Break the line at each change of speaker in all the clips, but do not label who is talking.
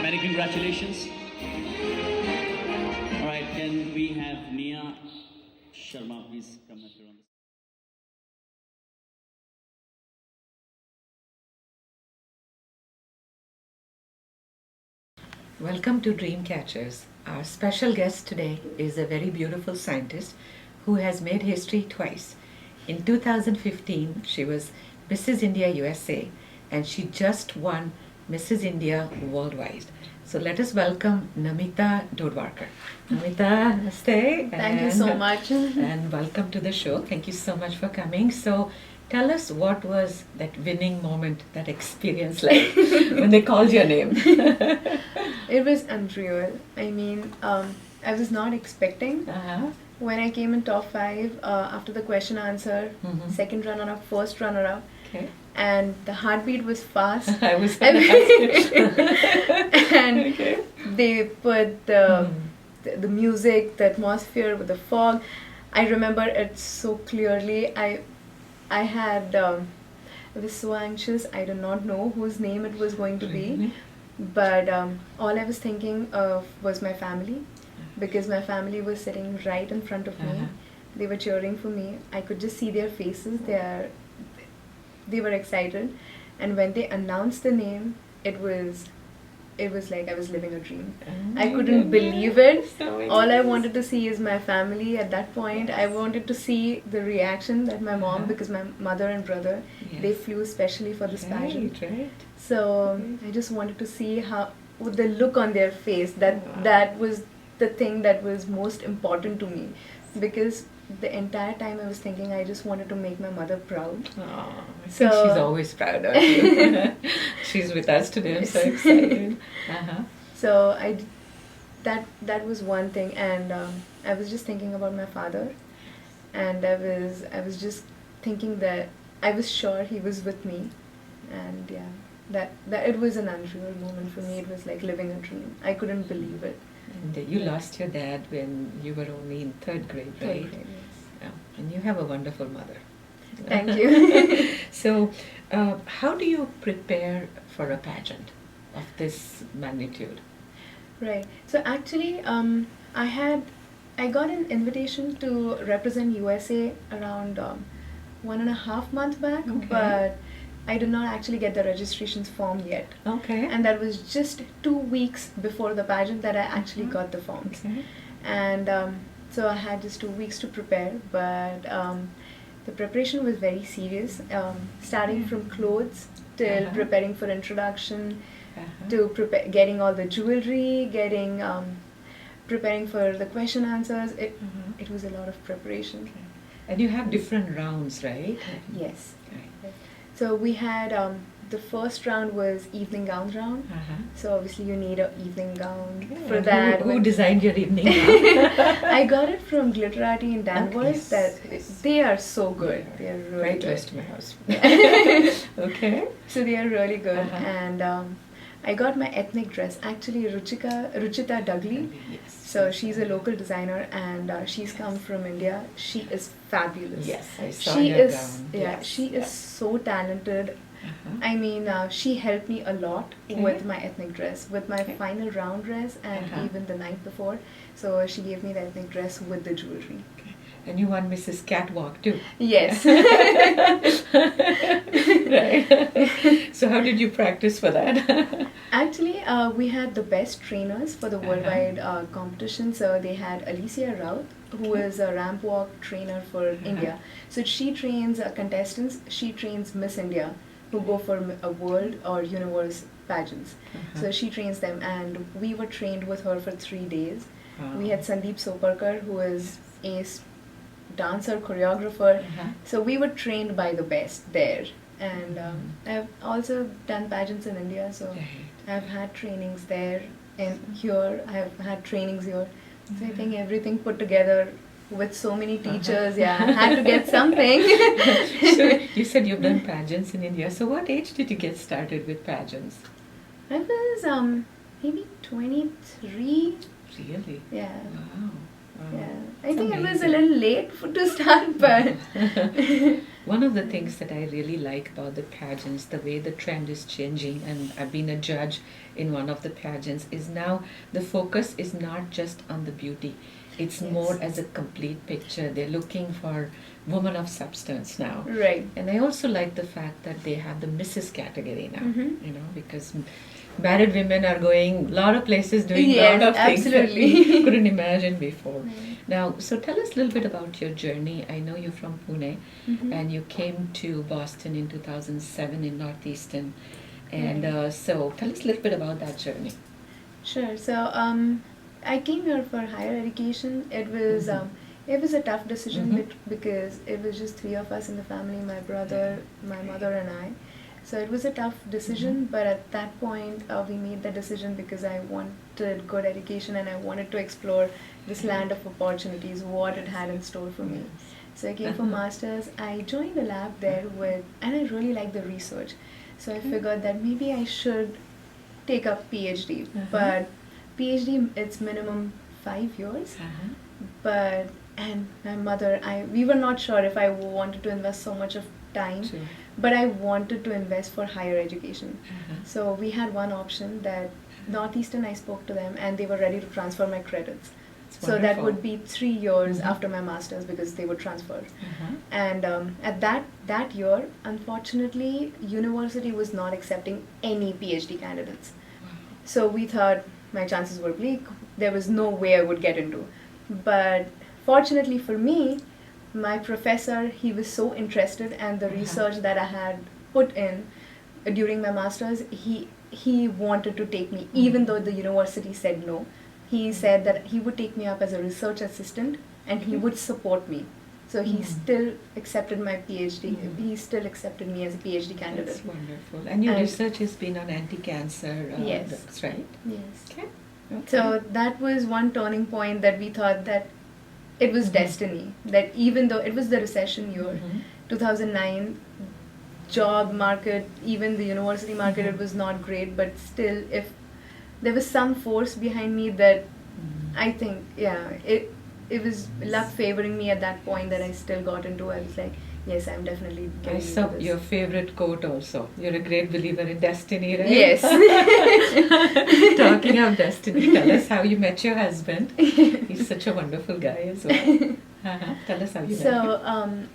Many congratulations. All right, can we have Nia Sharma please come up here on the
Welcome to Dreamcatchers. Our special guest today is a very beautiful scientist who has made history twice. In 2015, she was Mrs. India USA and she just won Mrs. India Worldwide. So let us welcome Namita Dodwadkar. Namita, namaste.
Thank you so much.
And welcome to the show. Thank you so much for coming. So tell us, what was that winning moment, that experience like when they called your name?
It was unreal. I mean, I was not expecting.
Uh-huh.
When I came in top 5 after the question answer, second runner-up, first runner-up,
Okay.
and the heartbeat was fast.
I was gonna ask you.
And
Okay.
they put the music, the atmosphere with the fog. I remember it so clearly. I had I was so anxious. I did not know whose name it was going to be,
Really?
but all I was thinking of was my family, because my family was sitting right in front of me.
Uh-huh.
They were cheering for me. I could just see their faces. They were excited, and when they announced the name, it was like I was living a dream.
Oh
I
my
couldn't
goodness.
believe it.
So
All I
nice.
wanted to see is my family at that point. I wanted to see the reaction that my mom,
Uh-huh.
because my mother and brother, they
Yes.
flew specially for this pageant.
Right.
So I just wanted to see how, with the look on their face, that was the thing that was most important to me, because the entire time I was thinking I just wanted to make my mother proud.
Oh, I think
So-
she's always proud of you. She's with us today. I'm so excited. Uh-huh.
So that was one thing, and I was just thinking about my father, and I was just thinking that I was sure he was with me, and yeah, that it was an unreal moment for me. It was like living a dream. I couldn't believe it.
And you lost your dad when you were only in third grade, right?
Third grade, yes.
Yeah. And you have a wonderful mother.
Thank you.
So, how do you prepare for a pageant of this magnitude?
Right. So actually, I got an invitation to represent USA around 1.5 months back,
Okay.
but I did not actually get the registrations form yet.
Okay.
And that was just 2 weeks before the pageant that I actually got the forms.
Okay.
And so I had just 2 weeks to prepare, but the preparation was very serious, starting from clothes till
Uh-huh.
preparing for introduction,
Uh-huh.
to getting all the jewelry, preparing for the question answers.
Mhm.
It was a lot of preparation.
Okay. And you have different rounds, right?
Yes.
Right.
So we had the first round was evening gown round.
Uh-huh.
So obviously you need an evening gown
Okay.
for
And
that.
Who designed your evening gown?
I got it from Glitterati in Danvers.
Yes,
That
yes.
they are so good. They are really
Right
good.
close to my house. Okay.
So they are really good.
Uh-huh.
And I got my ethnic dress. Actually, Ruchita Dugli.
Yes.
So she's a local designer, and she's come from India. She is fabulous.
Yes, I saw
She
your
is,
gown.
yeah,
Yes,
she
yeah.
is so talented.
Uh-huh.
I mean, she helped me a lot
Okay.
with my ethnic dress, with my
Okay.
final round dress, and
Uh-huh.
even the night before. So she gave me the ethnic dress with the jewelry.
Okay. And you won Mrs. Catwalk too.
Yes.
Right. So how did you practice for that?
Actually, we had the best trainers for the worldwide competition. So they had Alicia Raut, who is a ramp walk trainer for India. So she trains contestants. She trains Miss India, who go for a world or universe pageants. So she trains them, and we were trained with her for 3 days. We had Sandeep Soparkar, who is ace dancer, choreographer. So we were trained by the best there. And I've also done pageants in India, so I've had trainings there and here. I've had trainings here. So I think everything put together with so many teachers, I had to get something.
So you said you've done pageants in India. So what age did you get started with pageants?
I was maybe 23.
Really?
Yeah.
Wow.
Yeah. I
That's
think it was a
amazing.
little late to start, but
One of the things that I really like about the pageants, the way the trend is changing, and I've been a judge in one of the pageants, is now the focus is not just on the beauty. It's more as a complete picture. They're looking for women of substance now.
right.
And I also like the fact that they have the Mrs. category now,
Mhm.
you know, because married women are going a lot of places doing a
Yes,
lot of things that we
absolutely.
couldn't imagine before.
Right.
Now, so tell us a little bit about your journey. I know you're from Pune,
Mhm.
and you came to Boston in 2007 in Northeastern. And
Right.
so tell us a little bit about that journey.
Sure. So I came here for higher education. It was a tough decision because it was just three of us in the family: my brother, my mother, and I. So it was a tough decision. But at that point, we made the decision because I wanted good education and I wanted to explore this land of opportunities, what it had in store for me. So I came for masters. I joined a lab there and I really liked the research. So I figured that maybe I should take up PhD. But PhD, it's minimum 5 years. But and my mother, we were not sure if I wanted to invest so much of time,
Sure.
but I wanted to invest for higher education. So we had one option that Northeastern. I spoke to them and they were ready to transfer my credits.
That's
So that
wonderful.
would be 3 years after my masters because they would transfer. And at that year, unfortunately, university was not accepting any PhD candidates. So we thought my chances were bleak. There was no way I would get into. But fortunately for me, my professor, he was so interested, and the research that I had put in during my masters, he wanted to take me, even though the university said no. He said that he would take me up as a research assistant and he would support me. So he still accepted my PhD. He still accepted me as a PhD candidate.
That's wonderful. And your
And-
research has been on anti-cancer
Yes.
drugs, right?
Yes.
Okay.
So that was one turning point that we thought that it was destiny. That even though it was the recession year, 2009, job market, even the university market, it was not great. But still, if there was some force behind me that I think, it was luck favoring me at that point that I still got into. I was like, yes, I'm definitely
I
getting
saw
into this.
your favorite quote also. You're a great believer in destiny, right?
Yes.
Talking of destiny, tell us how you met your husband. He's such a wonderful guy as well. Tell us how you met
So
him.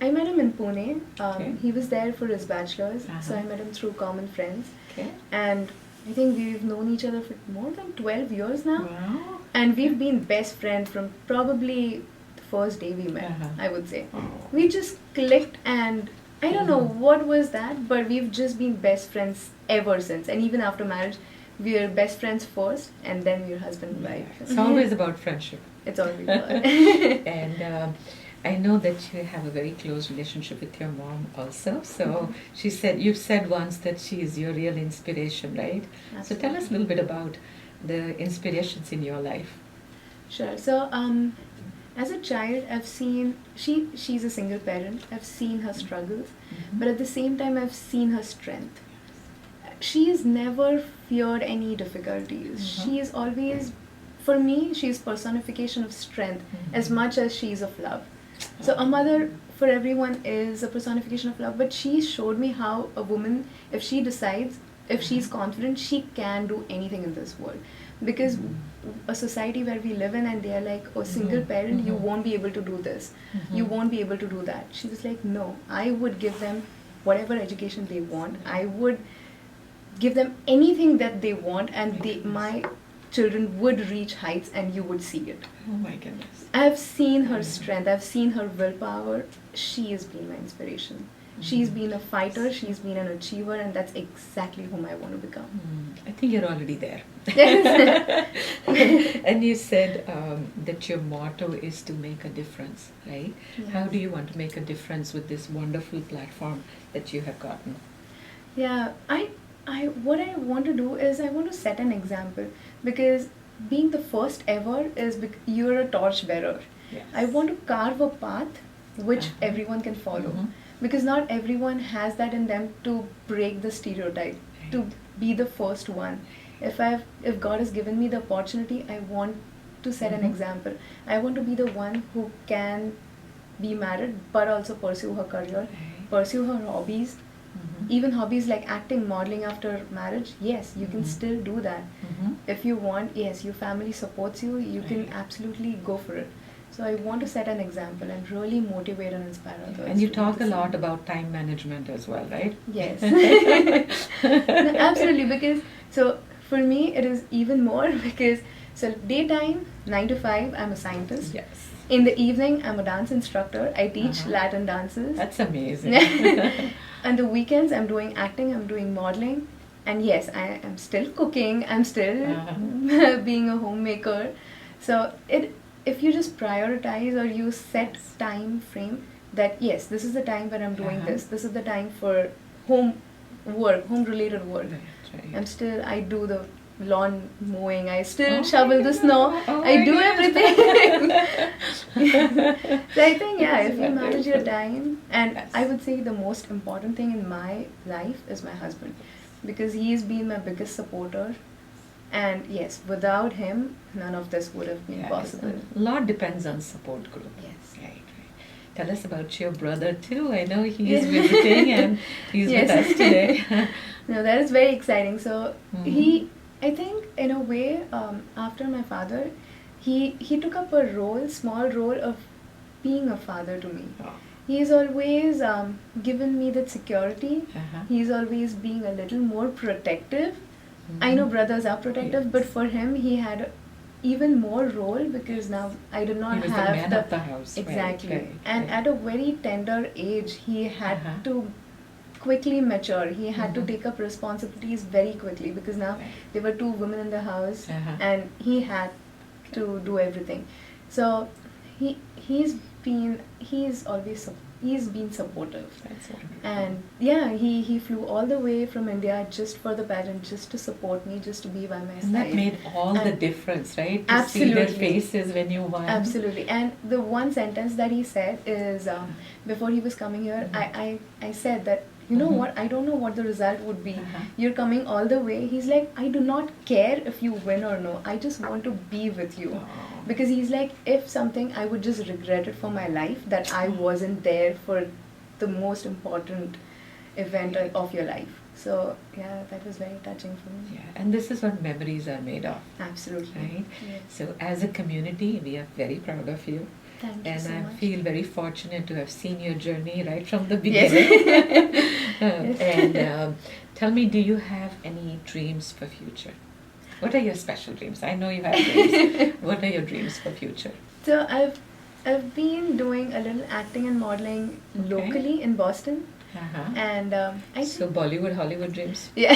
I met him in Pune.
Okay.
He was there for his bachelor's, so I met him through common friends.
Okay.
And I think we've known each other for more than 12 years now.
Wow.
And we've been best friends from probably the first day we met, I would say. We just clicked, and I don't know what was that, but we've just been best friends ever since. And even after marriage, we are best friends first, and then we're husband and wife.
It's always about friendship.
It's always about.
And I know that you have a very close relationship with your mom also. So she said, you've said once that she is your real inspiration, right? So tell us a little bit about the inspirations in your life.
Sure. So, as a child, I've seen she's a single parent. I've seen her struggles, but at the same time, I've seen her strength. She has never feared any difficulties. She is always, for me, she's personification of strength as much as she's of love. So a mother for everyone is a personification of love, but she showed me how a woman, if she decides, if she's confident, she can do anything in this world. Because a society where we live in, and they are like, oh, single parent, you won't be able to do this, you won't be able to do that. She was like, no, I would give them whatever education they want. I would give them anything that they want, and my children would reach heights, and you would see it.
Oh my goodness.
I've seen her strength, I've seen her willpower. She has been my inspiration. She's been a fighter, she's been an achiever, and that's exactly whom I want to become.
I think you're already there. And you said that your motto is to make a difference, right?
Yeah.
How do you want to make a difference with this wonderful platform that you have gotten?
Yeah, what I want to do is I want to set an example, because being the first ever is you're a torch bearer.
Yes.
I want to carve a path which everyone can follow, because not everyone has that in them to break the stereotype, to be the first one. If God has given me the opportunity, I want to set an example. I want to be the one who can be married but also pursue her career, pursue her hobbies. Even hobbies like acting, modeling after marriage, yes, you can still do that. If you want, yes, your family supports you, you can absolutely go for it. So I want to set an example and really motivate and inspire others.
And you
to do
talk
the
a
same.
lot about time management as well, right?
Yes. No, absolutely, because so for me it is even more because so daytime 9 to 5 I'm a scientist.
Yes.
In the evening I'm a dance instructor. I teach
Uh-huh.
Latin dances.
That's amazing.
And the weekends I'm doing acting, I'm doing modeling, and yes, I am still cooking, I'm still being a homemaker. So if you just prioritize or you set time frame that yes, this is the time when I'm doing this is the time for home related work.
Right.
I do the lawn mowing, I still shovel the snow,
Oh
I
my
do
God.
everything. So I think if you manage your time, and
Yes.
I would say the most important thing in my life is my husband, because he's been my biggest supporter, and yes, without him none of this would have been
Yeah,
possible.
A lot depends on support group.
Yes.
Right. Tell us about your brother too. I know he is visiting and he's
Yes.
with us today.
No, that is very exciting. So I think in a way, after my father, he took up a small role of being a father to me.
Oh.
He's always given me that security.
Uh-huh.
He's always being a little more protective. I know brothers are protective, but for him, he had even more role, because now I do not
He was the
have
man of the house.
exactly.
Right,
And
right.
at a very tender age, he had to quickly mature. He had to take up responsibilities very quickly, because now there were 2 women in the house, and he had to do everything. So he's been supportive.
That's wonderful.
And yeah, he flew all the way from India just for the pageant, just to support me, just to be by my
And
side.
that made all the
And
difference, right? To see their
absolutely.
faces when you won.
Absolutely. And the one sentence that he said is, before he was coming here, I said that, you know what, I don't know what the result would be. You're coming all the way. He's like, I do not care if you win or no. I just want to be with you. Because he's like, if something, I would just regret it for my life, that I wasn't there for the most important event of your life. So yeah, that was very touching for me.
Yeah, and this is what memories are made of,
Absolutely.
right?
Yes.
So as a community, we are very proud of you.
Thank you
And
so
I
much.
feel very fortunate to have seen your journey right from the
Yes.
beginning. And tell me, do you have any dreams for future? What are your special dreams? I know you have dreams. What are your dreams for future?
So I've been doing a little acting and modeling locally in Boston, and I
So
think
Bollywood, Hollywood dreams?
yeah,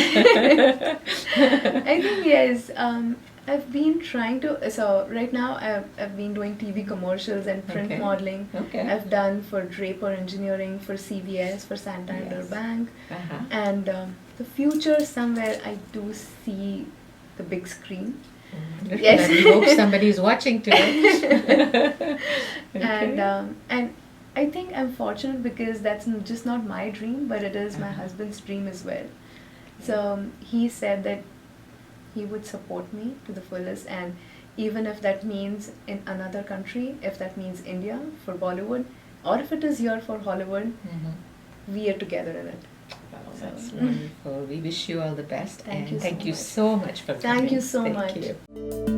I think yes. I've been trying to. So right now I've been doing TV commercials and print
Okay.
modeling.
Okay.
I've done for Draper Engineering, for CVS, for Santander
Yes.
Bank,
Uh-huh.
and the future somewhere I do see the big screen.
Wonderful.
Yes.
And we hope somebody is watching today.
And I think I'm fortunate, because that's just not my dream, but it is my husband's dream as well. So he said that he would support me to the fullest, and even if that means in another country, if that means India for Bollywood, or if it is here for Hollywood, we are together in it.
Wow, that's wonderful. We wish you all the best.
Thank
and
you so
thank you
much.
so much for coming.
Thank you so
Thank
much.
you.